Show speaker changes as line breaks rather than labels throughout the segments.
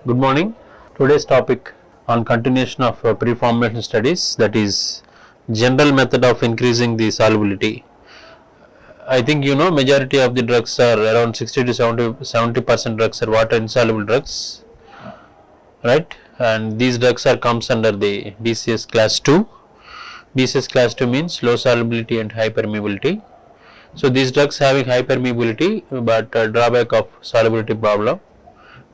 Good morning. Today's topic on continuation of pre-formulation studies, that is general method of increasing the solubility. I think you know majority of the drugs are around 60 to 70% drugs are water insoluble drugs, right? And these drugs are comes under the DCS class 2. DCS class 2 means low solubility and high permeability. So these drugs having high permeability but drawback of solubility problem.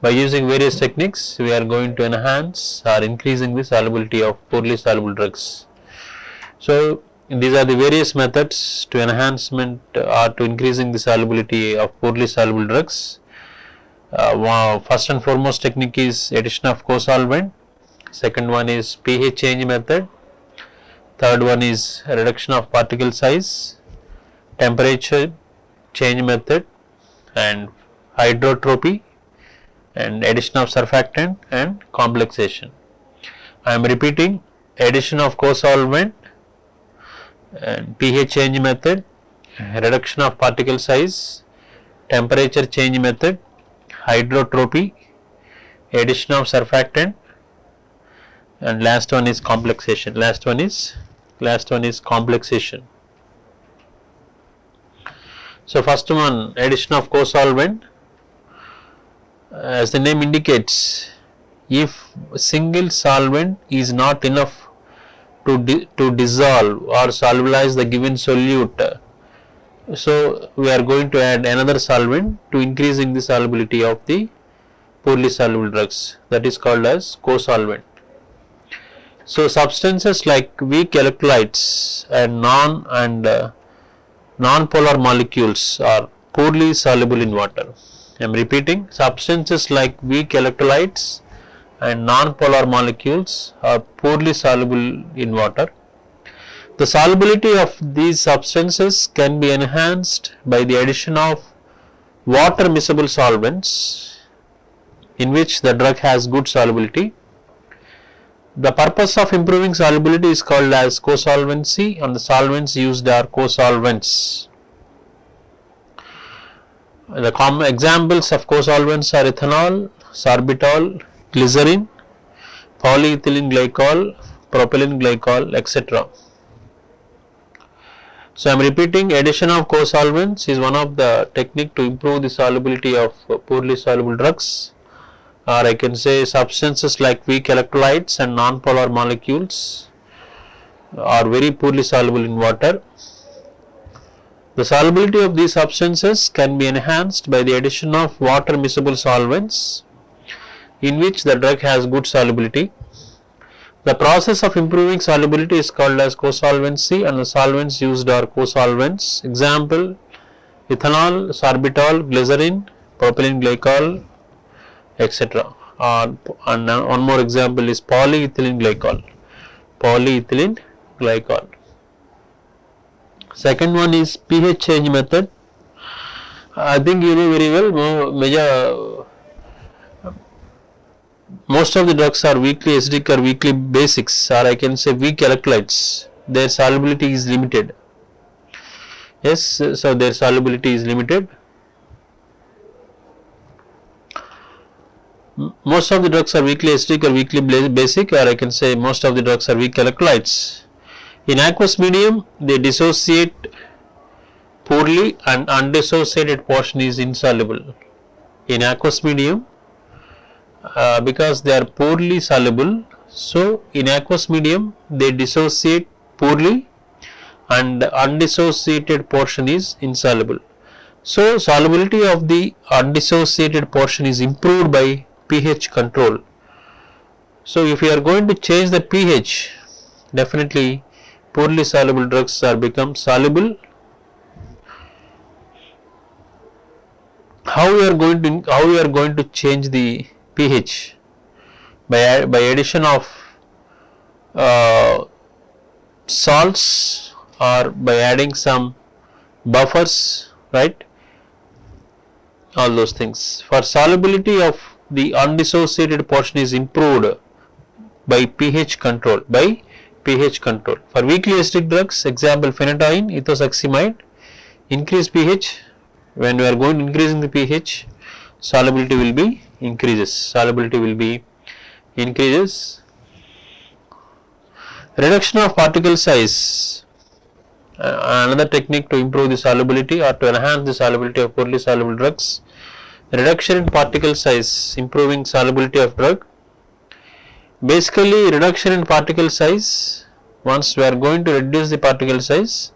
By using various techniques, we are going to enhance or increasing the solubility of poorly soluble drugs. So these are the various methods to enhancement or to increasing the solubility of poorly soluble drugs. First and foremost technique is addition of co-solvent. Second one is pH change method. Third one is reduction of particle size, temperature change method, and hydrotropy, and addition of surfactant and complexation. I am repeating: addition of co-solvent, and pH change method, reduction of particle size, temperature change method, hydrotropy, addition of surfactant, and last one is complexation. Last one is complexation. So first one, addition of co-solvent. As the name indicates, if single solvent is not enough to dissolve or solubilize the given solute, so we are going to add another solvent to increasing the solubility of the poorly soluble drugs, that is called as co-solvent. So substances like weak electrolytes and non-polar molecules are poorly soluble in water. I am repeating: substances like weak electrolytes and non-polar molecules are poorly soluble in water. The solubility of these substances can be enhanced by the addition of water miscible solvents in which the drug has good solubility. The purpose of improving solubility is called as co-solvency, and the solvents used are co-solvents. The common examples of co-solvents are ethanol, sorbitol, glycerin, polyethylene glycol, propylene glycol, etc. So I am repeating: addition of co-solvents is one of the technique to improve the solubility of poorly soluble drugs, or I can say substances like weak electrolytes and non-polar molecules are very poorly soluble in water. The solubility of these substances can be enhanced by the addition of water miscible solvents in which the drug has good solubility. The process of improving solubility is called as co-solvency, and the solvents used are co-solvents. Example: ethanol, sorbitol, glycerin, propylene glycol, etc. And one more example is polyethylene glycol. Polyethylene glycol. Second one is pH change method. I think you know very well, most of the drugs are weakly acidic or weakly basics, or I can say weak electrolytes. Their solubility is limited. Yes, so their solubility is limited. Most of the drugs are weakly acidic or weakly basic, or I can say most of the drugs are weak electrolytes. In aqueous medium, they dissociate poorly and undissociated portion is insoluble. In aqueous medium, because they are poorly soluble, so in aqueous medium they dissociate poorly and undissociated portion is insoluble. So solubility of the undissociated portion is improved by pH control. So if you are going to change the pH, definitely poorly soluble drugs are become soluble. How we are going to change the pH? By addition of salts, or by adding some buffers, right? All those things. For solubility of the undissociated portion is improved by pH control. For weakly acidic drugs, example phenytoin, ethosuximide, increase pH. When we are going increasing the pH, solubility will be increases, solubility will be increases. Reduction of particle size, another technique to improve the solubility or to enhance the solubility of poorly soluble drugs. Reduction in particle size, improving solubility of drug. Basically, reduction in particle size, once we are going to reduce the particle size,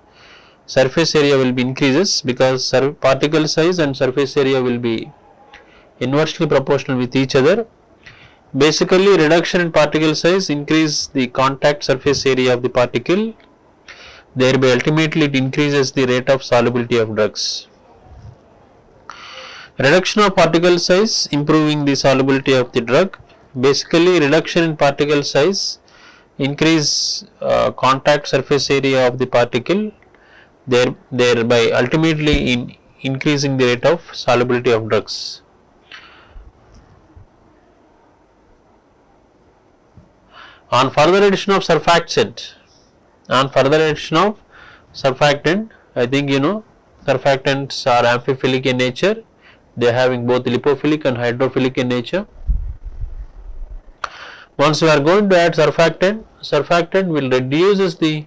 surface area will be increases, because particle size and surface area will be inversely proportional with each other. Basically, reduction in particle size increase the contact surface area of the particle, thereby ultimately it increases the rate of solubility of drugs. Reduction of particle size, improving the solubility of the drug. Basically, reduction in particle size increase contact surface area of the particle, thereby ultimately increasing the rate of solubility of drugs. On further addition of surfactant, I think surfactants are amphiphilic in nature, they are having both lipophilic and hydrophilic in nature. Once we are going to add surfactant will reduces the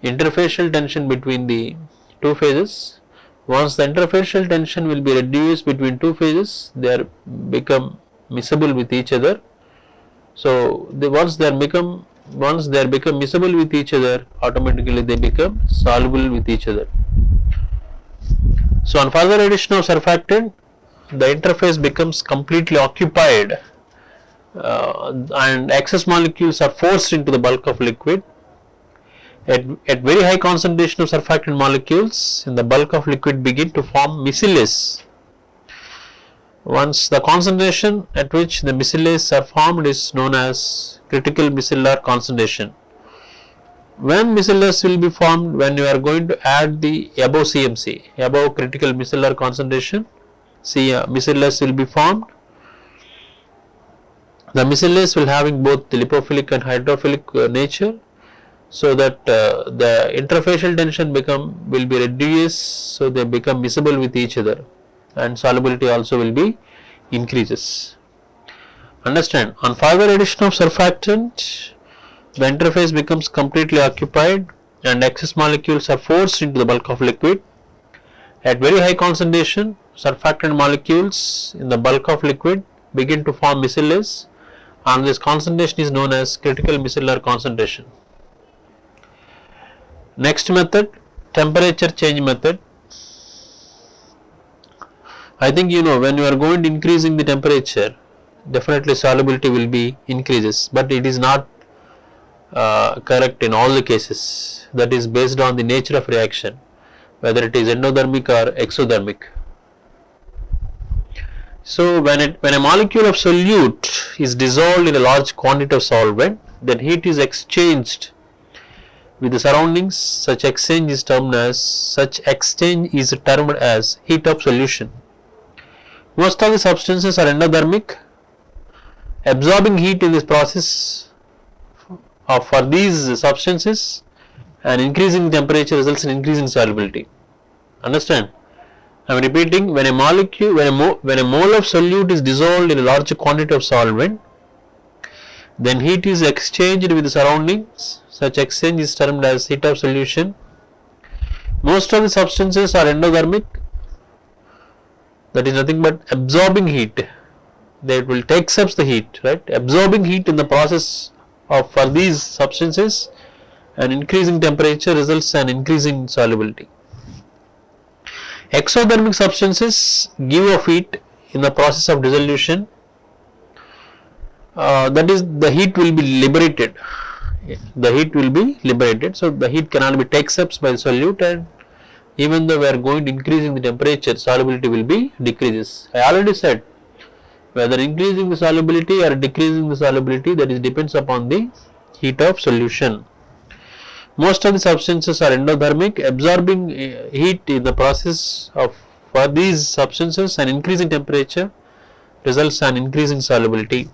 interfacial tension between the two phases. Once the interfacial tension will be reduced between two phases, they are become miscible with each other. So once they become miscible with each other, automatically they become soluble with each other. So on further addition of surfactant, the interface becomes completely occupied and excess molecules are forced into the bulk of liquid. At very high concentration of surfactant molecules in the bulk of liquid begin to form micelles. Once the concentration at which the micelles are formed is known as critical micellar concentration. When micelles will be formed, when you are going to add the above CMC, above critical micellar concentration, micelles will be formed. The micelles will having both the lipophilic and hydrophilic nature, so that the interfacial tension will be reduced, so they become miscible with each other, and solubility also will be increases. Understand? On further addition of surfactant, the interface becomes completely occupied and excess molecules are forced into the bulk of liquid. At very high concentration, surfactant molecules in the bulk of liquid begin to form micelles, and this concentration is known as critical micellar concentration. Next method, temperature change method. I think when you are going to increasing the temperature, definitely solubility will be increases, but it is not correct in all the cases. That is based on the nature of reaction, whether it is endothermic or exothermic. So when a molecule of solute is dissolved in a large quantity of solvent, then heat is exchanged with the surroundings. Such exchange is termed as heat of solution. Most of the substances are endothermic. Absorbing heat in this process for these substances and increasing temperature results in increasing solubility. Understand? I am repeating, when a mole of solute is dissolved in a large quantity of solvent, then heat is exchanged with the surroundings. Such exchange is termed as heat of solution. Most of the substances are endothermic, that is nothing but absorbing heat. They will take up the heat, right? Absorbing heat in the process for these substances and increasing temperature results in increasing solubility. Exothermic substances give off heat in the process of dissolution, that is the heat will be liberated. So the heat cannot be taken up by the solute, and even though we are going to increasing the temperature, solubility will be decreases. I already said, whether increasing the solubility or decreasing the solubility, that is depends upon the heat of solution. Most of the substances are endothermic, absorbing heat in the process for these substances and increasing temperature results in increasing solubility.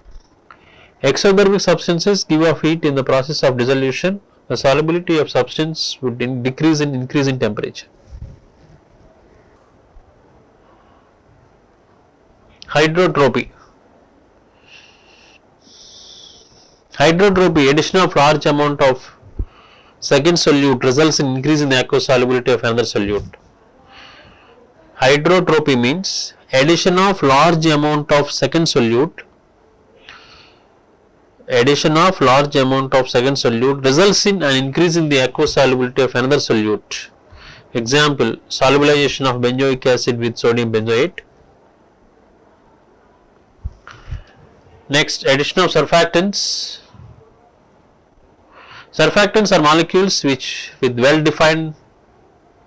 Exothermic substances give off heat in the process of dissolution. The solubility of substance would decrease in increasing temperature. Hydrotropy. Hydrotropy, addition of large amount of second solute results in increase in the aqueous solubility of another solute. Hydrotropy means addition of large amount of second solute. Addition of large amount of second solute results in an increase in the aqueous solubility of another solute. Example, solubilization of benzoic acid with sodium benzoate. Next, addition of surfactants. Surfactants are molecules which with well defined,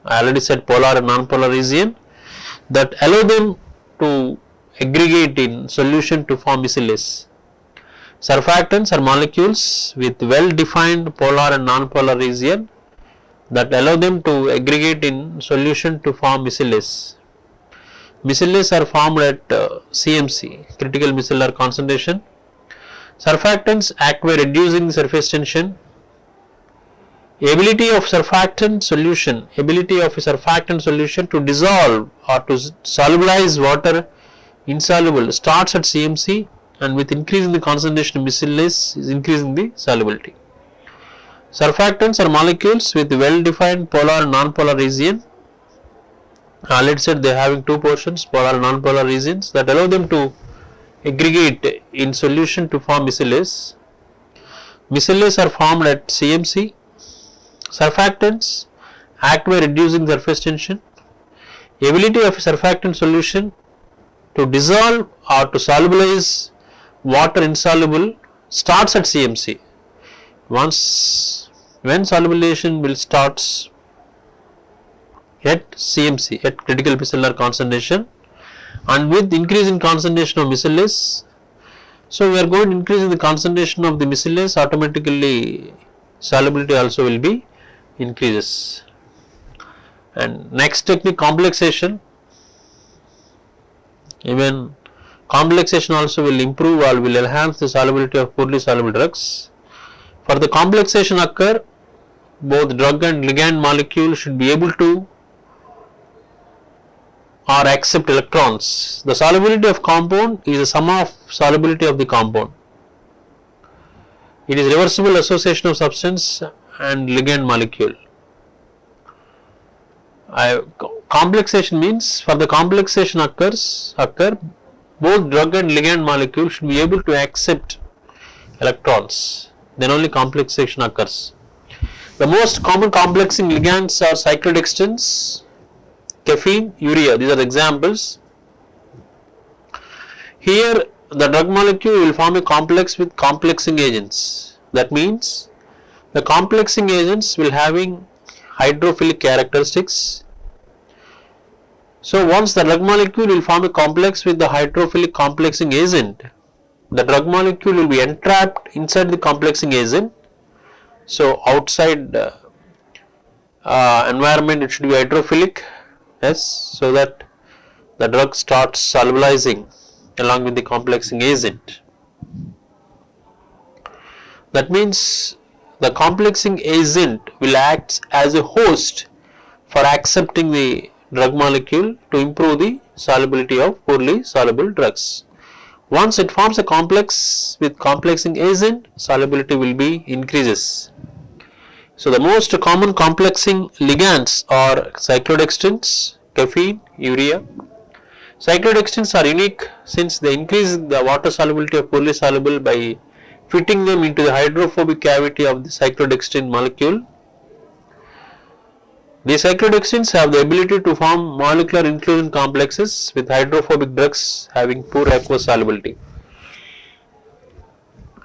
I already said, polar and non-polar region, that allow them to aggregate in solution to form miscellaneous. Surfactants are molecules with well defined polar and non-polar region that allow them to aggregate in solution to form miscellaneous. Miscellaneous are formed at CMC, critical micellar concentration. Surfactants act by reducing the surface tension. Ability of a surfactant solution to dissolve or to solubilize water insoluble starts at CMC, and with increase in the concentration of miscellaneous is increasing the solubility. Surfactants are molecules with well defined polar and non-polar region. Let's say they are having two portions, polar and non-polar regions, that allow them to aggregate in solution to form miscellaneous. Miscellaneous are formed at CMC. Surfactants act by reducing surface tension. Ability of a surfactant solution to dissolve or to solubilize water insoluble starts at CMC. When solubilization will starts at CMC, at critical micellar concentration, and with increase in concentration of miscellaneous, so we are going to increase in the concentration of the miscellaneous, automatically solubility also will be increases. And next technique, complexation. Even complexation also will improve or will enhance the solubility of poorly soluble drugs. For the complexation occur, both drug and ligand molecule should be able to or accept electrons. The solubility of compound is the sum of solubility of the compound. It is reversible association of substance and ligand molecule. Complexation means, for the complexation occur, both drug and ligand molecule should be able to accept electrons, then only complexation occurs. The most common complexing ligands are cyclodextrins, caffeine, urea. These are the examples. Here the drug molecule will form a complex with complexing agents. That means the complexing agents will having hydrophilic characteristics. So once the drug molecule will form a complex with the hydrophilic complexing agent, the drug molecule will be entrapped inside the complexing agent. So outside environment it should be hydrophilic, yes, so that the drug starts solubilizing along with the complexing agent. That means the complexing agent will act as a host for accepting the drug molecule to improve the solubility of poorly soluble drugs. Once it forms a complex with complexing agent, solubility will be increases. So the most common complexing ligands are cyclodextrins, caffeine, urea. Cyclodextrins are unique since they increase the water solubility of poorly soluble by fitting them into the hydrophobic cavity of the cyclodextrin molecule. The cyclodextrins have the ability to form molecular inclusion complexes with hydrophobic drugs having poor aqueous solubility.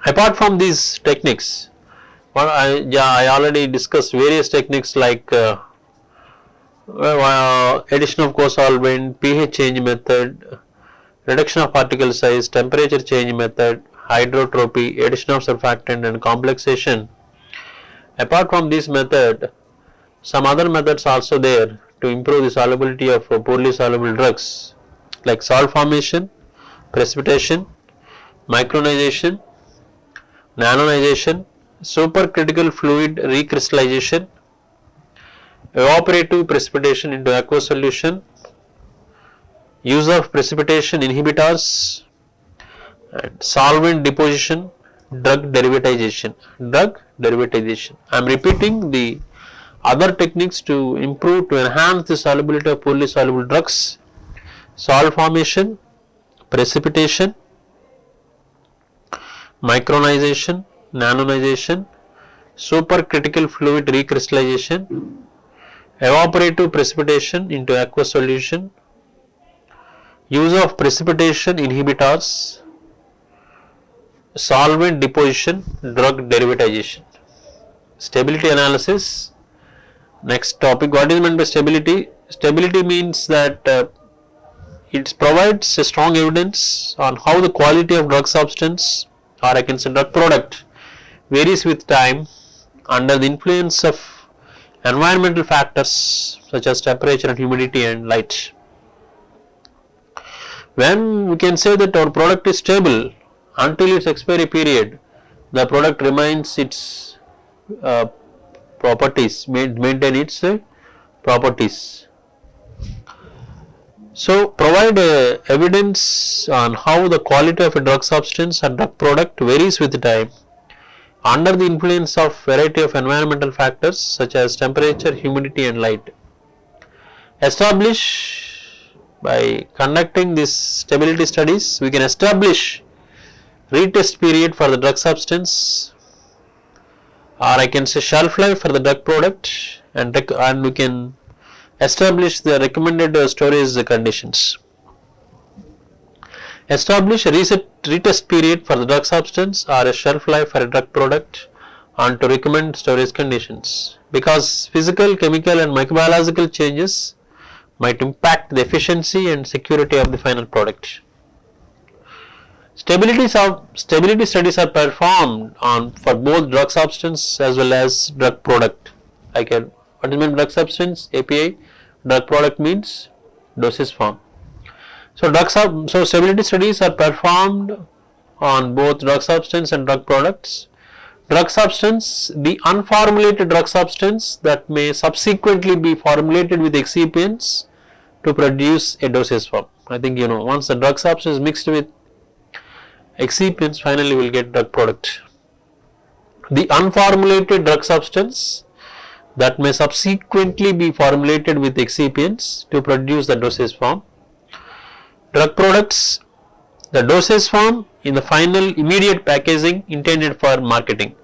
Apart from these techniques, I already discussed various techniques like addition of co-solvent, pH change method, reduction of particle size, temperature change method, hydrotropy, addition of surfactant and complexation. Apart from this method, some other methods are also there to improve the solubility of poorly soluble drugs like salt formation, precipitation, micronization, nanonization, supercritical fluid recrystallization, evaporative precipitation into aqueous solution, use of precipitation inhibitors, and solvent deposition, drug derivatization. Drug derivatization. I am repeating the other techniques to improve, to enhance the solubility of poorly soluble drugs: salt formation, precipitation, micronization, nanonization, supercritical fluid recrystallization, evaporative precipitation into aqueous solution, use of precipitation inhibitors, solvent deposition, drug derivatization. Stability analysis. Next topic, what is meant by stability? Stability means that it provides a strong evidence on how the quality of drug substance, or I can say drug product, varies with time under the influence of environmental factors such as temperature and humidity and light. When we can say that our product is stable until its expiry period, the product remains its properties, maintain its properties. So, provide evidence on how the quality of a drug substance or drug product varies with time under the influence of variety of environmental factors such as temperature, humidity and light. By conducting these stability studies, we can establish retest period for the drug substance, or I can say shelf life for the drug product, and we can establish the recommended storage conditions. Establish a retest period for the drug substance or a shelf life for a drug product and to recommend storage conditions, because physical, chemical and microbiological changes might impact the efficiency and security of the final product. Stability studies are performed for both drug substance as well as drug product. What is meant by drug substance? API. Drug product means dosage form. So stability studies are performed on both drug substance and drug products. Drug substance, the unformulated drug substance that may subsequently be formulated with excipients to produce a dosage form. I think once the drug substance is mixed with excipients, finally we will get drug product. The unformulated drug substance that may subsequently be formulated with excipients to produce the dosage form. Drug products, the dosage form in the final immediate packaging intended for marketing.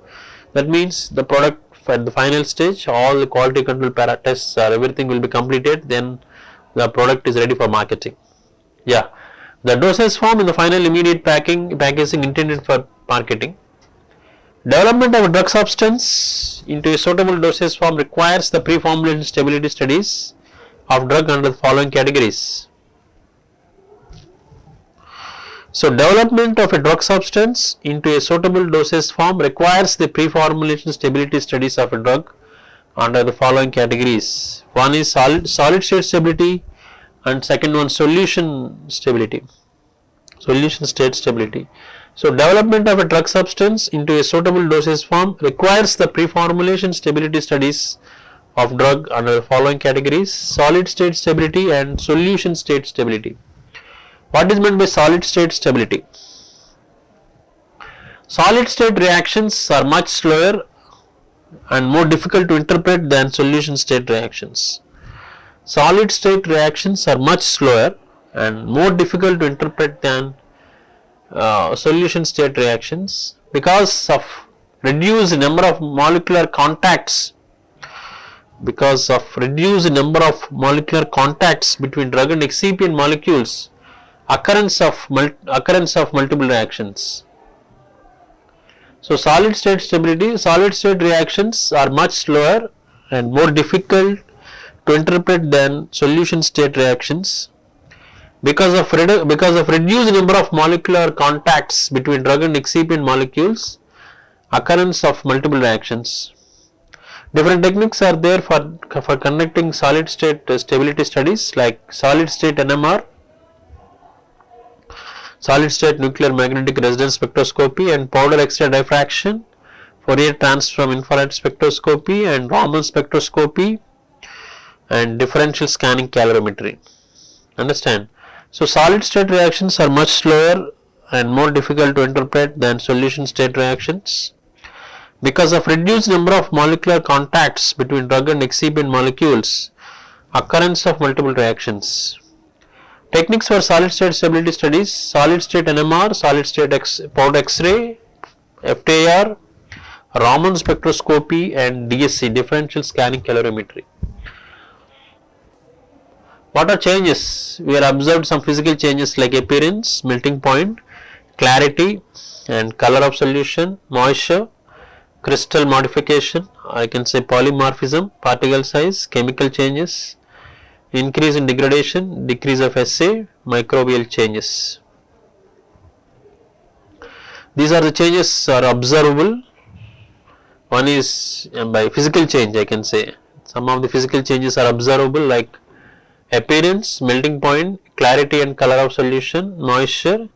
That means the product at the final stage, all the quality control tests or everything will be completed, then the product is ready for marketing. Yeah, the dosage form in the final immediate packaging intended for marketing. Development of a drug substance into a suitable dosage form requires the pre-formulation stability studies of drug under the following categories. So, development of a drug substance into a suitable dosage form requires the pre-formulation stability studies of a drug under the following categories. One is solid state stability and second one solution stability. Solution state stability. So, development of a drug substance into a suitable dosage form requires the pre-formulation stability studies of drug under the following categories: solid state stability and solution state stability. What is meant by solid state stability? Solid state reactions are much slower and more difficult to interpret than solution state reactions. Solid state reactions are much slower and more difficult to interpret than solution state reactions because of reduced number of molecular contacts. Because of reduced number of molecular contacts between drug and excipient molecules, occurrence of multiple reactions. So, solid state stability, solid state reactions are much slower and more difficult to interpret than solution state reactions because of reduced number of molecular contacts between drug and excipient molecules, occurrence of multiple reactions. Different techniques are there for conducting solid state stability studies, like solid state NMR, solid state nuclear magnetic resonance spectroscopy and powder X-ray diffraction, Fourier transform infrared spectroscopy and Raman spectroscopy and differential scanning calorimetry. Understand? So, solid state reactions are much slower and more difficult to interpret than solution state reactions. Because of reduced number of molecular contacts between drug and excipient molecules, occurrence of multiple reactions. Techniques for solid state stability studies: solid state NMR, solid state powder X-ray, FTIR, Raman spectroscopy, and DSC, differential scanning calorimetry. What are changes? We have observed some physical changes like appearance, melting point, clarity and color of solution, moisture, crystal modification, I can say polymorphism, particle size, chemical changes, increase in degradation, decrease of SA, microbial changes. These are the changes are observable. One is by physical change, I can say. Some of the physical changes are observable like appearance, melting point, clarity and color of solution, moisture,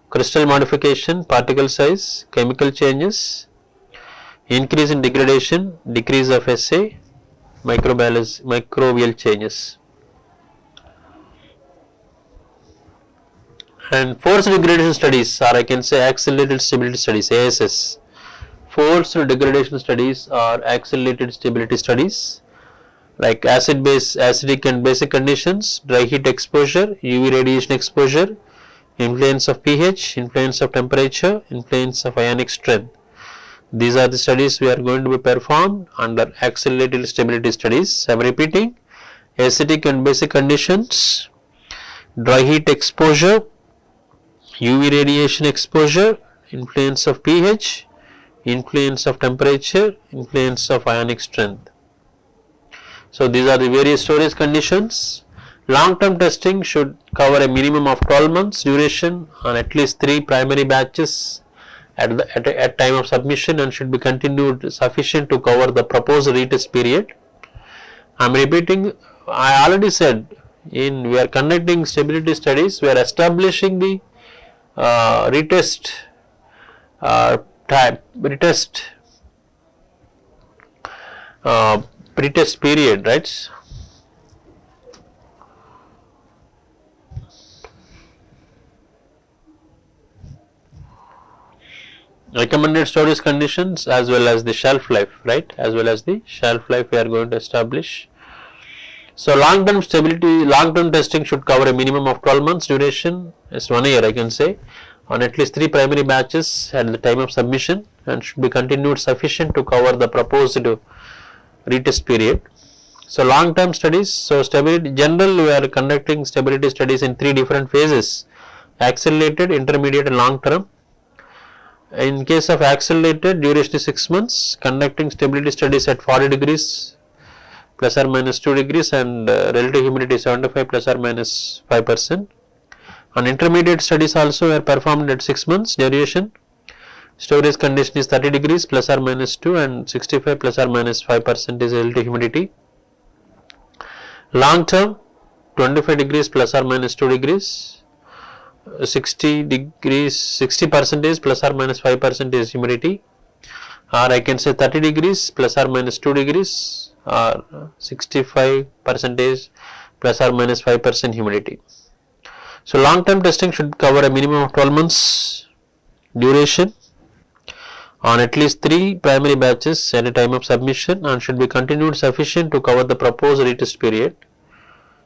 crystal modification, particle size, chemical changes, increase in degradation, decrease of SA, microbial changes. And forced degradation studies, or I can say accelerated stability studies, ASS. Forced degradation studies or accelerated stability studies like acidic and basic conditions, dry heat exposure, UV radiation exposure, influence of pH, influence of temperature, influence of ionic strength. These are the studies we are going to be performed under accelerated stability studies. I am repeating: acidic and basic conditions, dry heat exposure, UV radiation exposure, influence of pH, influence of temperature, influence of ionic strength. So these are the various storage conditions. Long-term testing should cover a minimum of 12 months duration on at least 3 primary batches at time of submission, and should be continued sufficient to cover the proposed retest period. I am repeating, I already said, we are conducting stability studies, we are establishing the retest period, right? Recommended storage conditions as well as the shelf life, right? As well as the shelf life we are going to establish. So long-term testing should cover a minimum of 12 months duration, as 1 year I can say, on at least 3 primary batches at the time of submission, and should be continued sufficient to cover the proposed retest period. So long-term studies, so stability, general we are conducting stability studies in 3 different phases: accelerated, intermediate and long-term. In case of accelerated, duration is 6 months, conducting stability studies at 40 degrees plus or minus 2 degrees and relative humidity 75 plus or minus 5%. On intermediate studies also are performed at 6 months duration. Storage condition is 30 degrees plus or minus 2 and 65 plus or minus 5% is relative humidity. Long term, 25 degrees plus or minus 2 degrees, 60 degrees, 60% plus or minus 5% is humidity, or I can say 30 degrees plus or minus 2 degrees or 65% plus or minus 5% humidity. So long term testing should cover a minimum of 12 months duration on at least 3 primary batches at a time of submission, and should be continued sufficient to cover the proposed retest period.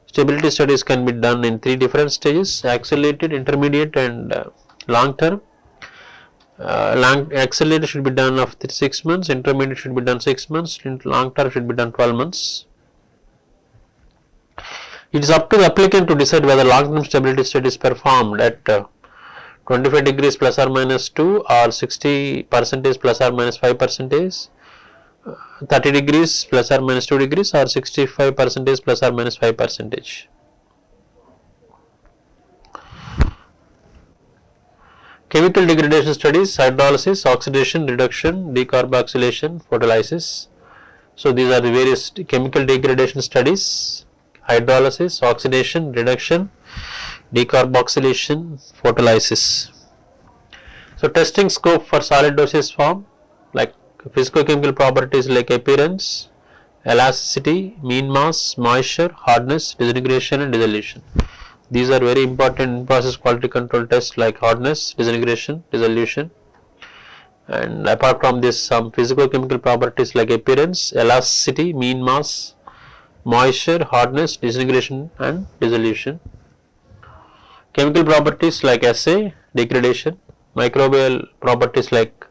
Stability studies can be done in 3 different stages: accelerated, intermediate and long term. Accelerated should be done after 6 months, intermediate should be done 6 months, long term should be done 12 months. It is up to the applicant to decide whether long term stability study is performed at 25 degrees plus or minus 2 or 60% plus or minus 5%, 30 degrees plus or minus 2 degrees or 65% plus or minus 5%. Chemical degradation studies: hydrolysis, oxidation, reduction, decarboxylation, photolysis. So these are the various chemical degradation studies: hydrolysis, oxidation, reduction, decarboxylation, photolysis. So testing scope for solid dosage form, like physicochemical properties like appearance, elasticity, mean mass, moisture, hardness, disintegration and dissolution. These are very important in process quality control tests like hardness, disintegration, dissolution. And apart from this, some physico-chemical properties like appearance, elasticity, mean mass, moisture, hardness, disintegration and dissolution. Chemical properties like assay, degradation, microbial properties like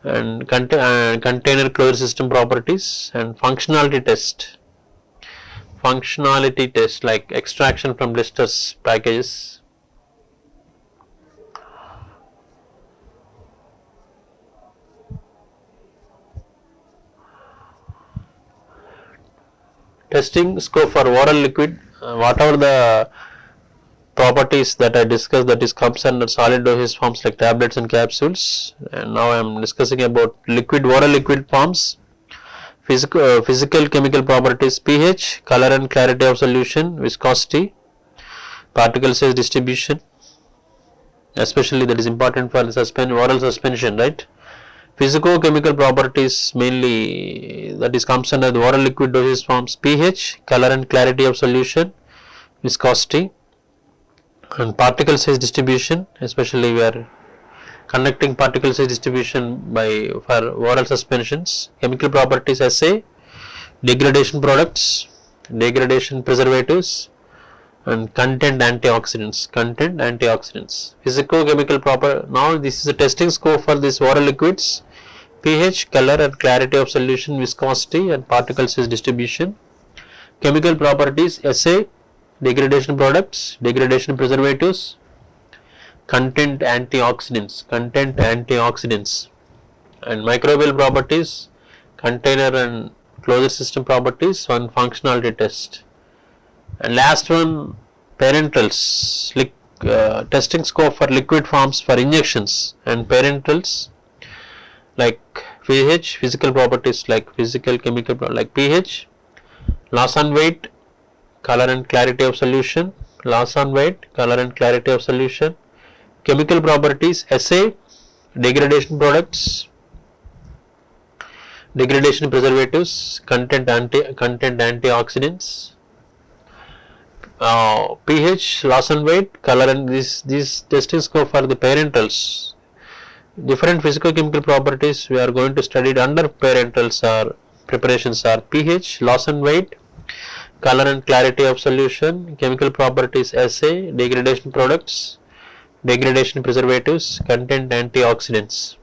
and container closure system properties, and functionality test like extraction from blisters packages. Testing scope for oral liquid, whatever the properties that I discussed, that is comes under solid dosage forms like tablets and capsules, and now I am discussing about oral liquid forms. Physical chemical properties: pH, color and clarity of solution, viscosity, particle size distribution, especially that is important for the oral suspension, right? Physico-chemical properties mainly, that is comes under the oral liquid dosage forms: pH, color and clarity of solution, viscosity, and particle size distribution. Especially we are conducting particle size distribution for oral suspensions. Chemical properties: assay, degradation products, degradation preservatives, and content antioxidants. Physico-chemical proper. Now this is a testing scope for these oral liquids: pH, color and clarity of solution, viscosity, and particle size distribution. Chemical properties: assay, degradation products, degradation preservatives, content antioxidants, and microbial properties, container and closure system properties, one functionality test. And last one, parentals, testing scope for liquid forms for injections, and parentals like pH, physical properties like physical chemical like pH, loss on weight, color and clarity of solution, chemical properties: assay, degradation products, degradation preservatives, content antioxidants, pH, loss and weight, color, and these testing scope for the parentals. Different physicochemical properties we are going to study under parentals are preparations are pH, loss and weight, color and clarity of solution, chemical properties: assay, degradation products, degradation preservatives, content antioxidants,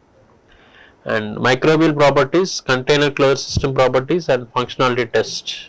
and microbial properties, container closure system properties, and functionality test.